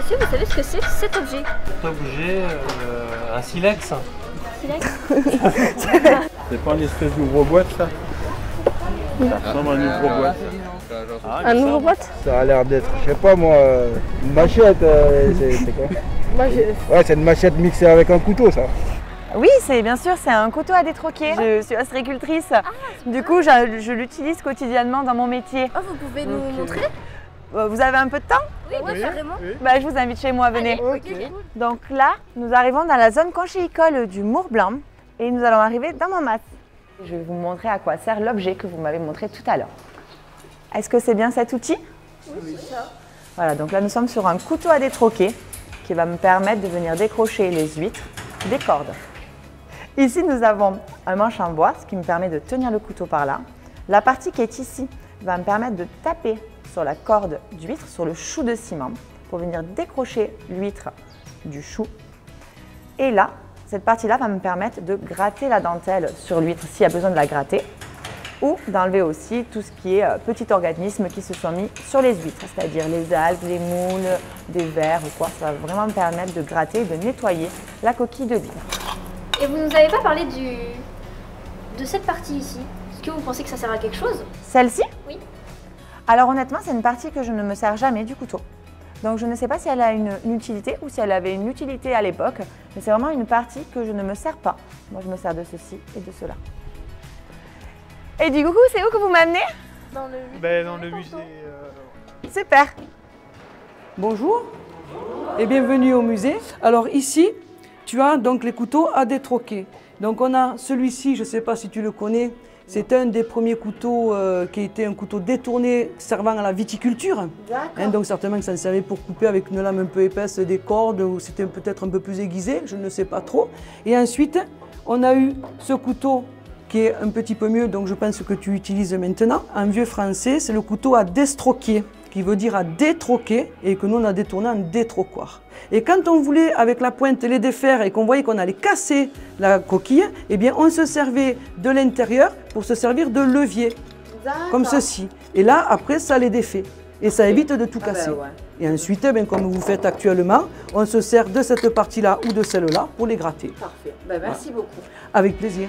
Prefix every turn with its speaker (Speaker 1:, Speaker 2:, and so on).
Speaker 1: Est-ce que vous savez ce que c'est cet objet?
Speaker 2: Cet objet, un silex.
Speaker 1: Silex.
Speaker 3: C'est pas une espèce d'ouvre-boîte ça? Ça ressemble à une ouvre-boîte.
Speaker 1: Un ouvre-boîte?
Speaker 4: Ça a l'air d'être, je sais pas moi, une machette, c'est quoi? Ouais, c'est une machette mixée avec un couteau ça.
Speaker 5: Oui, c'est bien sûr, c'est un couteau à détroquer. Je suis ostréicultrice. Du coup, je l'utilise quotidiennement dans mon métier.
Speaker 1: Oh, vous pouvez nous montrer?
Speaker 5: Vous avez un peu de temps?
Speaker 1: Oui, carrément.
Speaker 5: Bah, je vous invite chez moi, venez.
Speaker 1: Okay.
Speaker 5: Donc là, nous arrivons dans la zone conchylicole du Mont-Blanc et nous allons arriver dans mon mas. Je vais vous montrer à quoi sert l'objet que vous m'avez montré tout à l'heure. Est-ce que c'est bien cet outil?
Speaker 1: Oui, c'est ça.
Speaker 5: Voilà, donc là nous sommes sur un couteau à détroquer qui va me permettre de venir décrocher les huîtres des cordes. Ici, nous avons un manche en bois, ce qui me permet de tenir le couteau par là. La partie qui est ici va me permettre de taper sur la corde d'huître, sur le chou de ciment, pour venir décrocher l'huître du chou. Et là, cette partie-là va me permettre de gratter la dentelle sur l'huître s'il y a besoin de la gratter, ou d'enlever aussi tout ce qui est petits organismes qui se sont mis sur les huîtres, c'est-à-dire les algues, les moules, des vers ou quoi. Ça va vraiment me permettre de gratter et de nettoyer la coquille de l'huître.
Speaker 1: Et vous nous avez pas parlé de cette partie ici? Est-ce que vous pensez que ça sert à quelque chose?
Speaker 5: Celle-ci?
Speaker 1: Oui.
Speaker 5: Alors honnêtement, c'est une partie que je ne me sers jamais du couteau. Donc je ne sais pas si elle a une utilité ou si elle avait une utilité à l'époque, mais c'est vraiment une partie que je ne me sers pas. Moi, je me sers de ceci et de cela. Et du coup, c'est où que vous m'amenez?
Speaker 1: Dans le,
Speaker 3: Dans le musée.
Speaker 5: Super.
Speaker 6: Bonjour et bienvenue au musée. Alors ici, tu as donc les couteaux à détroquer. Donc on a celui-ci, je ne sais pas si tu le connais, c'est un des premiers couteaux qui était un couteau détourné servant à la viticulture. Donc certainement que ça servait pour couper avec une lame un peu épaisse des cordes ou c'était peut-être un peu plus aiguisé, je ne sais pas trop. Et ensuite, on a eu ce couteau qui est un petit peu mieux, donc je pense que tu utilises maintenant. En vieux français, c'est le couteau à destroquer, qui veut dire à détroquer, et que nous on a détourné en détroquoir. Et quand on voulait avec la pointe les défaire et qu'on voyait qu'on allait casser la coquille, eh bien on se servait de l'intérieur pour se servir de levier, comme ceci. Et là, après, ça les défait. Et ça évite de tout casser. Et ensuite, comme vous faites actuellement, on se sert de cette partie-là ou de celle-là pour les gratter.
Speaker 5: Parfait. Merci beaucoup.
Speaker 6: Avec plaisir.